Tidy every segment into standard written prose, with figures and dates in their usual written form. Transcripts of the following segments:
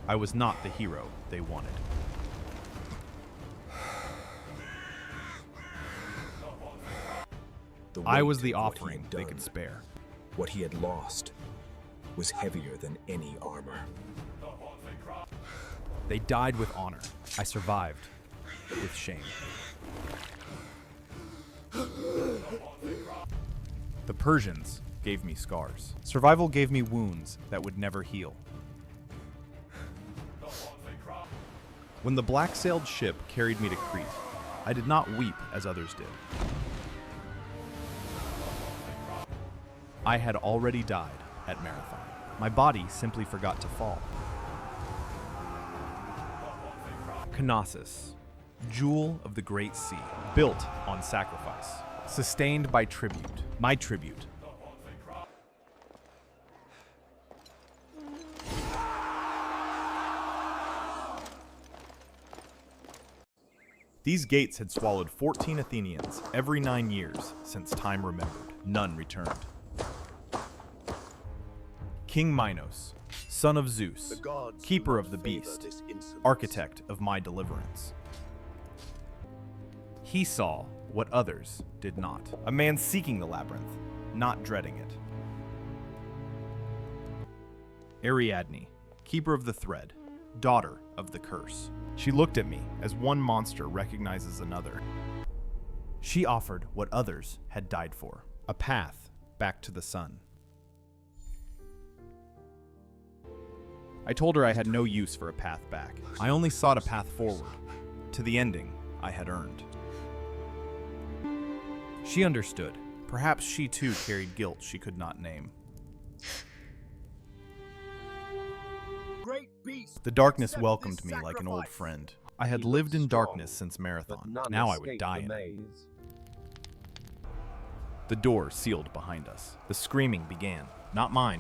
I was not the hero they wanted. I was the offering they could spare. What he had lost was heavier than any armor. They died with honor. I survived with shame. The Persians gave me scars. Survival gave me wounds that would never heal. When the black-sailed ship carried me to Crete, I did not weep as others did. I had already died at Marathon. My body simply forgot to fall. Knossos, jewel of the Great Sea, built on sacrifice, sustained by tribute, my tribute. These gates had swallowed 14 Athenians every 9 years since time remembered. None returned. King Minos, son of Zeus, keeper of the beast, architect of my deliverance. He saw what others did not. A man seeking the labyrinth, not dreading it. Ariadne, keeper of the thread, daughter of the curse. She looked at me as one monster recognizes another. She offered what others had died for, a path back to the sun. I told her I had no use for a path back. I only sought a path forward, to the ending I had earned. She understood. Perhaps she too carried guilt she could not name. The darkness welcomed me like an old friend. I had lived in darkness since Marathon. Now I would die in it. The door sealed behind us. The screaming began. Not mine.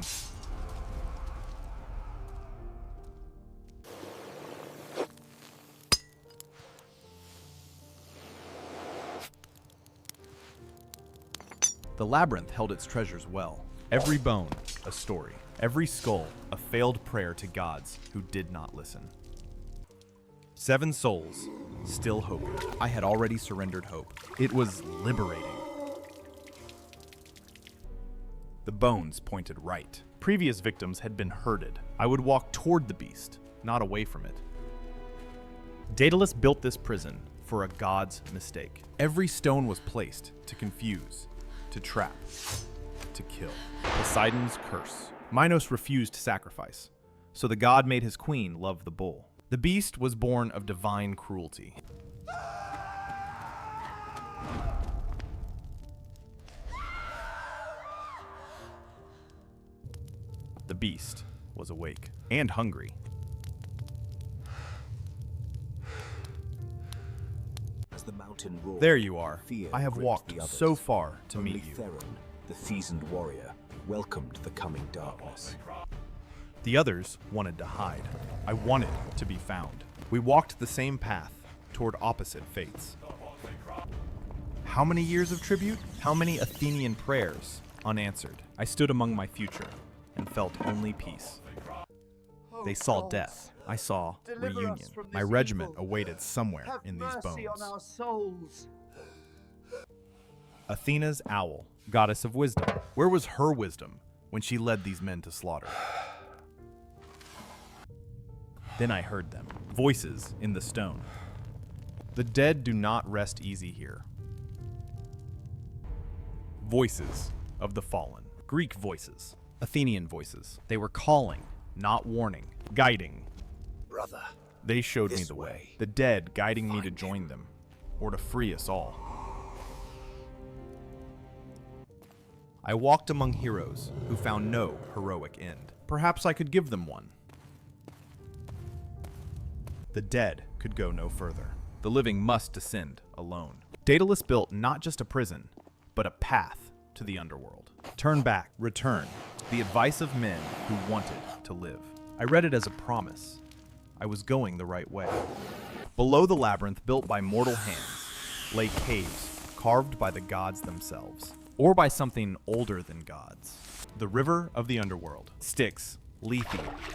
The labyrinth held its treasures well. Every bone, a story. Every skull, a failed prayer to gods who did not listen. 7 souls, still hoping. I had already surrendered hope. It was liberating. The bones pointed right. Previous victims had been herded. I would walk toward the beast, not away from it. Daedalus built this prison for a god's mistake. Every stone was placed to confuse, to trap, to kill. Poseidon's curse. Minos refused sacrifice, so the god made his queen love the bull. The beast was born of divine cruelty. The beast was awake and hungry. As the mountain roared, There you are. fear I have gripped walked the others. so far to Only meet you. Theron, the seasoned warrior, welcomed the coming darkness. The others wanted to hide. I wanted to be found. We walked the same path toward opposite fates. How many years of tribute? How many Athenian prayers unanswered? I stood among my future and felt only peace. They saw death. I saw reunion. My regiment awaited somewhere in these bones. Athena's owl, goddess of wisdom. Where was her wisdom when she led these men to slaughter? Then I heard them, voices in the stone. The dead do not rest easy here. Voices of the fallen. Greek voices. Athenian voices. They were calling, not warning, guiding. Brother, They showed me this the way. way. The dead guiding me to Find join them, or to free us all. I walked among heroes who found no heroic end. Perhaps I could give them one. The dead could go no further. The living must descend alone. Daedalus built not just a prison, but a path to the underworld. Turn back, return. The advice of men who wanted to live. I read it as a promise. I was going the right way. Below the labyrinth built by mortal hands lay caves carved by the gods themselves, or by something older than gods. The river of the underworld. Styx, Lethe,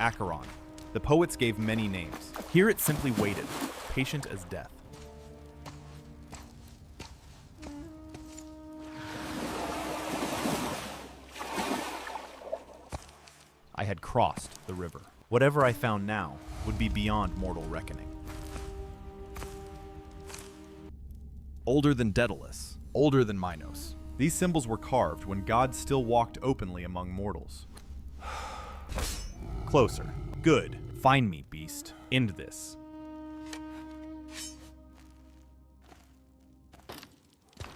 Acheron, The poets gave many names. Here it simply waited, patient as death. I had crossed the river. Whatever I found now would be beyond mortal reckoning. Older than Daedalus, older than Minos. These symbols were carved when God still walked openly among mortals. Closer. Good. Find me, beast. End this.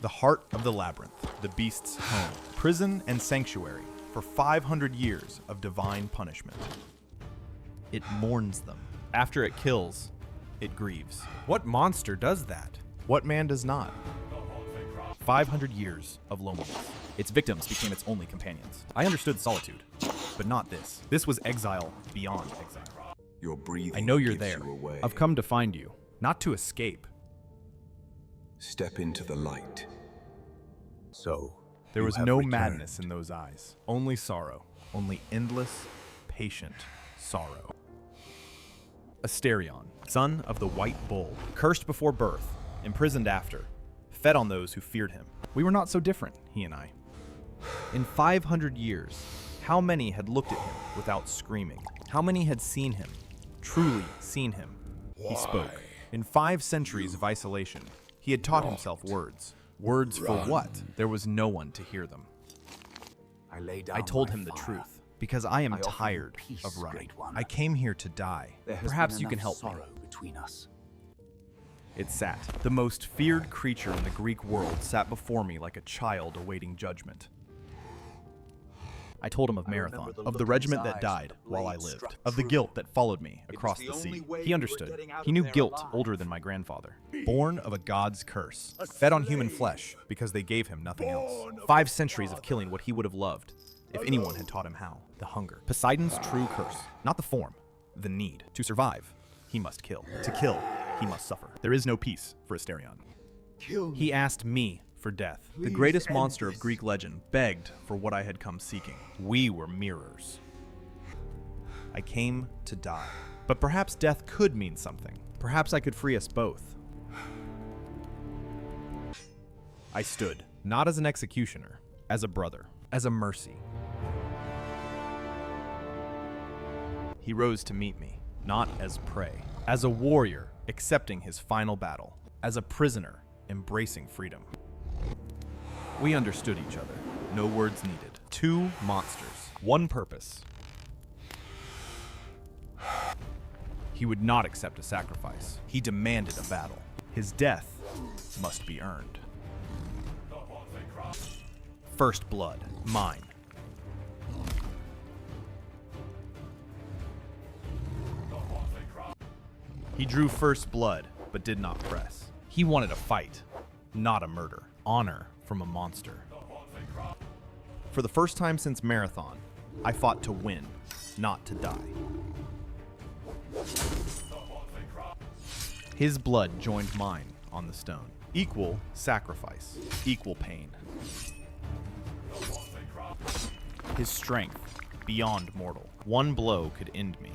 The heart of the labyrinth, the beast's home, prison and sanctuary for 500 years of divine punishment. It mourns them. After it kills, it grieves. What monster does that? What man does not? 500 years of loneliness. Its victims became its only companions. I understood solitude, but not this. This was exile beyond exile. Your breathing I know you're gives there. you away. I've come to find you, not to escape. Step into the light. So, There you was have no returned. madness in those eyes, only sorrow, only endless, patient sorrow. Asterion, son of the White Bull, cursed before birth, imprisoned after, fed on those who feared him. We were not so different, he and I. In 500 years, how many had looked at him without screaming? How many had seen him, truly seen him? He spoke. In 5 centuries of isolation, he had taught himself words. Words for what? There was no one to hear them. I lay down I told my him the fire. truth, because I am I offer you tired peace, of running. Great One. I came here to die. There has Perhaps been you can enough help me. sorrow between us. It sat. The most feared creature in the Greek world sat before me like a child awaiting judgment. I told him of Marathon, remember the of the look in regiment his that eyes died when the while I blade lived, struck of the true. guilt that followed me It across was the the only sea. way He you were understood. getting out He of knew there guilt alive. older than my grandfather. Born of a god's curse, fed on human flesh because they gave him nothing else. 5 centuries of killing what he would have loved if anyone had taught him how. The hunger. Poseidon's true curse. Not the form, the need. To survive, he must kill. To kill, he must suffer. There is no peace for Asterion. He asked me for death. The greatest monster of Greek legend begged for what I had come seeking. We were mirrors. I came to die. But perhaps death could mean something. Perhaps I could free us both. I stood, not as an executioner, as a brother, as a mercy. He rose to meet me, not as prey, as a warrior accepting his final battle, as a prisoner embracing freedom. We understood each other, no words needed. 2 monsters, one purpose. He would not accept a sacrifice. He demanded a battle. His death must be earned. First blood, mine. He drew first blood, but did not press. He wanted a fight, not a murder. Honor from a monster. For the first time since Marathon, I fought to win, not to die. His blood joined mine on the stone. Equal sacrifice, equal pain. His strength, beyond mortal. One blow could end me.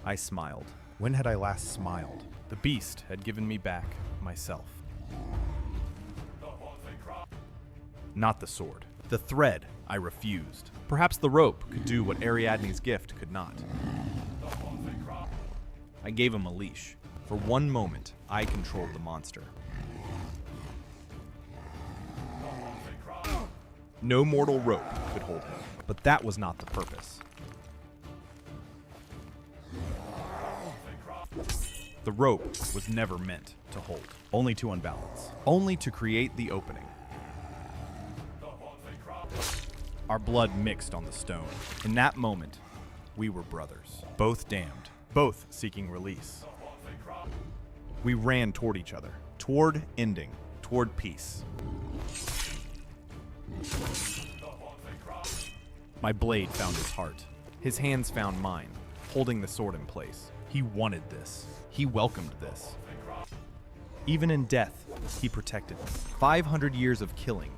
I smiled. When had I last smiled? The beast had given me back myself. Not the sword. The thread I refused. Perhaps the rope could do what Ariadne's gift could not. I gave him a leash. For one moment, I controlled the monster. No mortal rope could hold him. But that was not the purpose. The rope was never meant to hold, only to unbalance, only to create the opening. Our blood mixed on the stone. In that moment, we were brothers, both damned, both seeking release. We ran toward each other, toward ending, toward peace. My blade found his heart. His hands found mine, holding the sword in place. He wanted this. He welcomed this. Even in death, he protected me. 500 years of killing,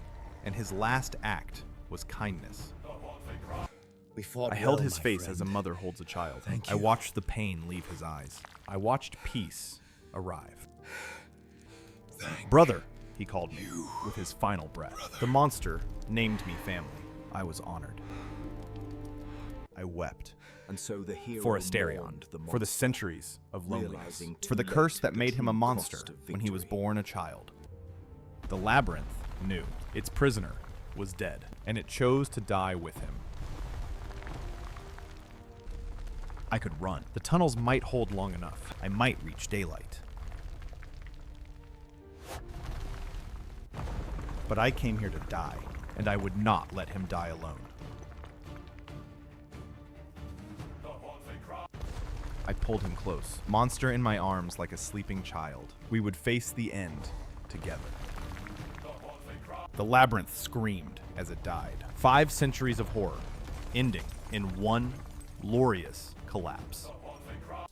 and his last act was kindness. We fought I held well, his my face friend. as a mother holds a child. I watched the pain leave his eyes. I watched peace arrive. Brother, he called me with his final breath. The monster named me family. I was honored. I wept. And so the hero For Asterion, mourned the for the monster, centuries of loneliness, realizing too for the late curse that the made him a true monster cost of when he was victory. born a child. The labyrinth knew its prisoner was dead, and it chose to die with him. I could run. The tunnels might hold long enough. I might reach daylight. But I came here to die, and I would not let him die alone. I pulled him close, monster in my arms like a sleeping child. We would face the end together. The labyrinth screamed as it died. 5 centuries of horror, ending in one glorious collapse.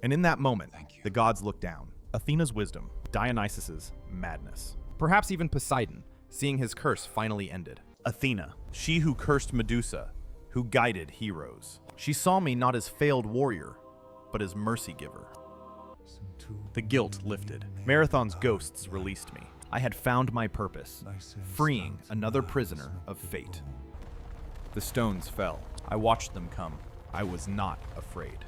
And in that moment, the gods looked down. Athena's wisdom, Dionysus's madness, perhaps even Poseidon, seeing his curse finally ended. Athena, she who cursed Medusa, who guided heroes. She saw me not as failed warrior, but as mercy giver. The guilt lifted. Marathon's ghosts released me. I had found my purpose, freeing another prisoner of fate. The stones fell. I watched them come. I was not afraid.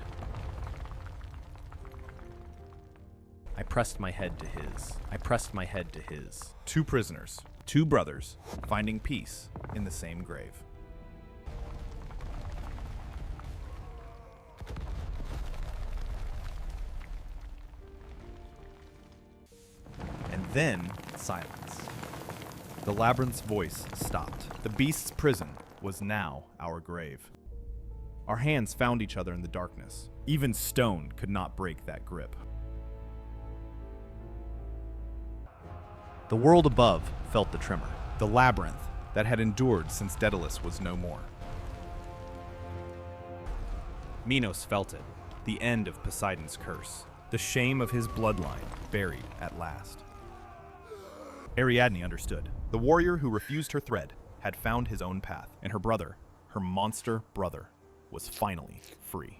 I pressed my head to his. I pressed my head to his. 2 prisoners, 2 brothers, finding peace in the same grave. And then, silence. The labyrinth's voice stopped. The beast's prison was now our grave. Our hands found each other in the darkness. Even stone could not break that grip. The world above felt the tremor. The labyrinth that had endured since Daedalus was no more. Minos felt it. The end of Poseidon's curse. The shame of his bloodline buried at last. Ariadne understood. The warrior who refused her thread had found his own path, and her brother, her monster brother, was finally free.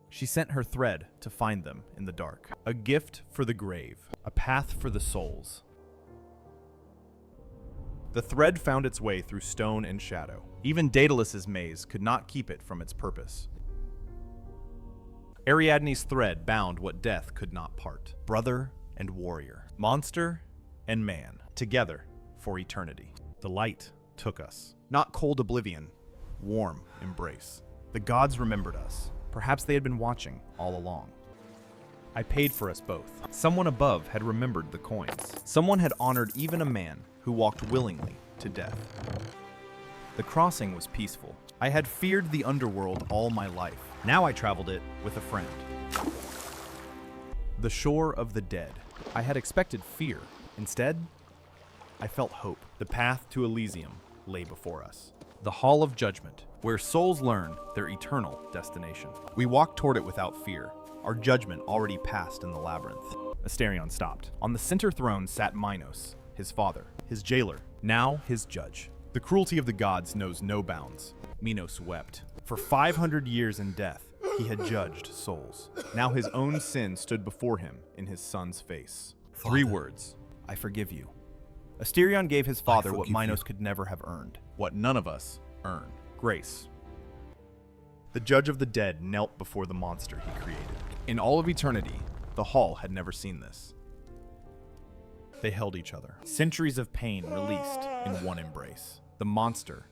She sent her thread to find them in the dark. A gift for the grave, a path for the souls. The thread found its way through stone and shadow. Even Daedalus's maze could not keep it from its purpose. Ariadne's thread bound what death could not part. Brother and warrior, monster and man, together for eternity. The light took us. Not cold oblivion, warm embrace. The gods remembered us. Perhaps they had been watching all along. I paid for us both. Someone above had remembered the coins. Someone had honored even a man who walked willingly to death. The crossing was peaceful. I had feared the underworld all my life. Now I traveled it with a friend. The shore of the dead. I had expected fear. Instead, I felt hope. The path to Elysium lay before us. The Hall of Judgment, where souls learn their eternal destination. We walked toward it without fear, our judgment already passed in the labyrinth. Asterion stopped. On the center throne sat Minos, his father, his jailer, now his judge. The cruelty of the gods knows no bounds. Minos wept. For 500 years in death, he had judged souls. Now his own sin stood before him in his son's face. 3 words: I forgive you. Asterion gave his father what Minos could never have earned, what none of us earn: grace. The judge of the dead knelt before the monster he created. In all of eternity, the hall had never seen this. They held each other. Centuries of pain released in one embrace. The monster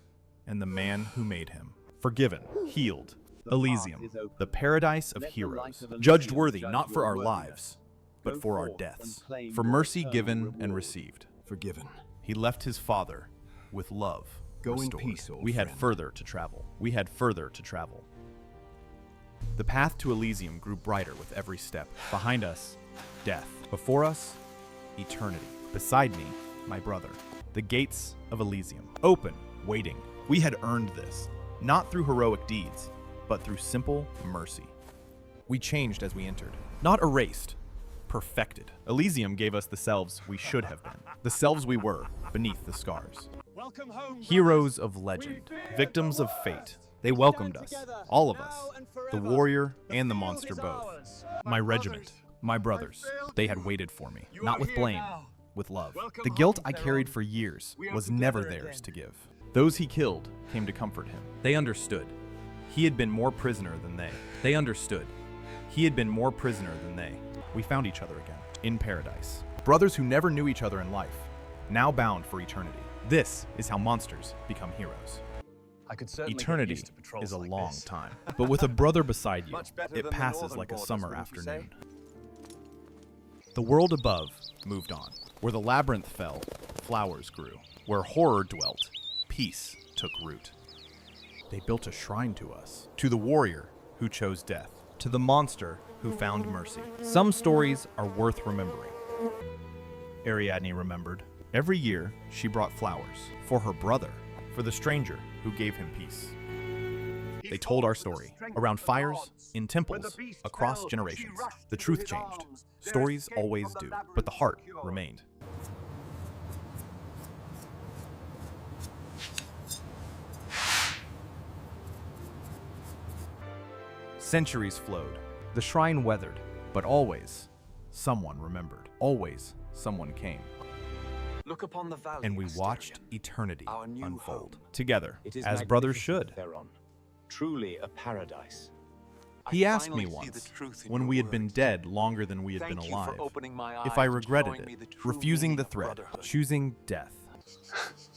and the man who made him. Forgiven, healed. Elysium, the paradise of heroes. Judged worthy not for our lives, but for our deaths. For mercy given and received. Forgiven. He left his father with love. Go in restored. peace, old We had friend. further to travel. We had further to travel. The path to Elysium grew brighter with every step. Behind us, death. Before us, eternity. Beside me, my brother. The gates of Elysium. Open, waiting. We had earned this. Not through heroic deeds, but through simple mercy. We changed as we entered. Not erased, perfected. Elysium gave us the selves we should have been. The selves we were, beneath the scars. Heroes of legend, victims of fate, They welcomed us, all of us, the warrior and the monster both. My regiment, my brothers, they had waited for me, not with blame, with love. The guilt I carried for years was never theirs to give. Those he killed came to comfort him. They understood. He had been more prisoner than they. They understood. He had been more prisoner than they. We found each other again, in paradise. Brothers who never knew each other in life, now bound for eternity. This is how monsters become heroes. I could certainly get Eternity used to patrols is a like long this. time, but with a brother beside you, Much better it than the passes northern like a borders, summer wouldn't you say? afternoon. The world above moved on. Where the labyrinth fell, flowers grew. Where horror dwelt, peace took root. They built a shrine to us, to the warrior who chose death, to the monster who found mercy. Some stories are worth remembering. Ariadne remembered. Every year, she brought flowers for her brother, for the stranger who gave him peace. They told our story around fires, in temples, across generations. The truth changed. Stories always do, but the heart remained. Centuries flowed. The shrine weathered, but always someone remembered. Always someone came. Look upon the valley, And we Asterion, watched eternity our new unfold. home. Together, It is as brothers magnificent, should. Theron. Truly a paradise. He I asked me finally see the once, truth in when your we had been words. dead longer than we had Thank been you alive, for opening my eyes if I and regretted showing me the it, true refusing meaning the of thread, brotherhood. choosing death.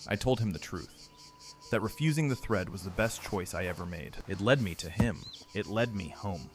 I told him the truth, that refusing the thread was the best choice I ever made. It led me to him. It led me home.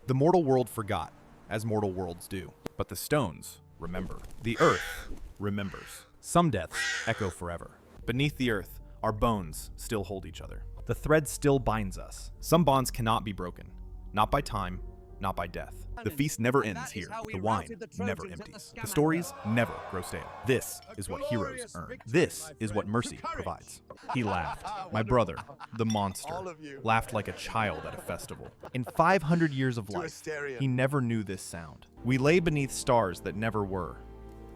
The mortal world forgot, as mortal worlds do. But the stones remember. The earth remembers. Some deaths echo forever. Beneath the earth, our bones still hold each other. The thread still binds us. Some bonds cannot be broken. Not by time, not by death. The feast never ends here. The wine never empties. The stories never grow stale. This is what heroes earn. This is what mercy provides. He laughed. My brother, the monster, laughed like a child at a festival. In 500 years of life, he never knew this sound. We lay beneath stars that never were.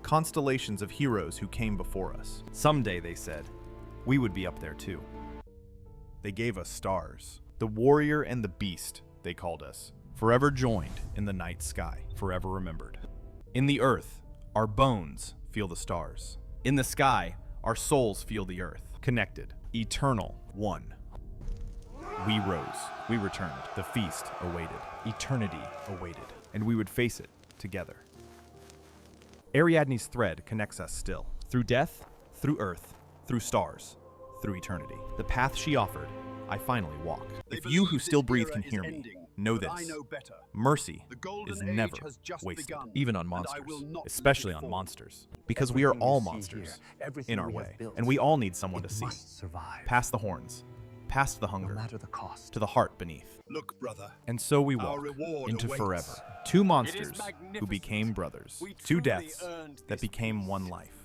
Constellations of heroes who came before us. Someday, they said, we would be up there too. They gave us stars. The warrior and the beast, they called us. Forever joined in the night sky, forever remembered. In the earth, our bones feel the stars. In the sky, our souls feel the earth. Connected, eternal, one. We rose, we returned. The feast awaited. Eternity awaited. And we would face it together. Ariadne's thread connects us still. Through death, through earth, through stars, through eternity. The path she offered, I finally walk. If you who still breathe can hear me, know this. Mercy is never wasted, even on monsters, especially on monsters. Because we are all monsters, in our way, and we all need someone to see. Survive. Past the horns, past the No hunger, matter the cost. to the heart beneath. Look, brother. And so we Our walk reward into awaits. forever. Two monsters who magnificent. became brothers. We Two truly deaths earned that this became one feast. life.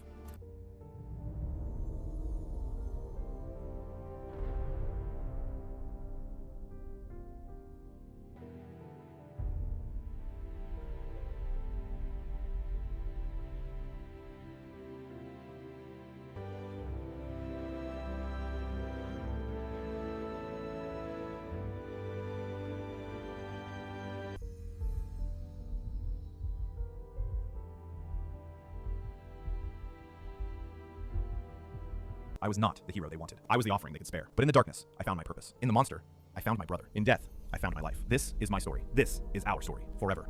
I was not the hero they wanted. I was the offering they could spare. But in the darkness, I found my purpose. In the monster, I found my brother. In death, I found my life. This is my story. This is our story. Forever.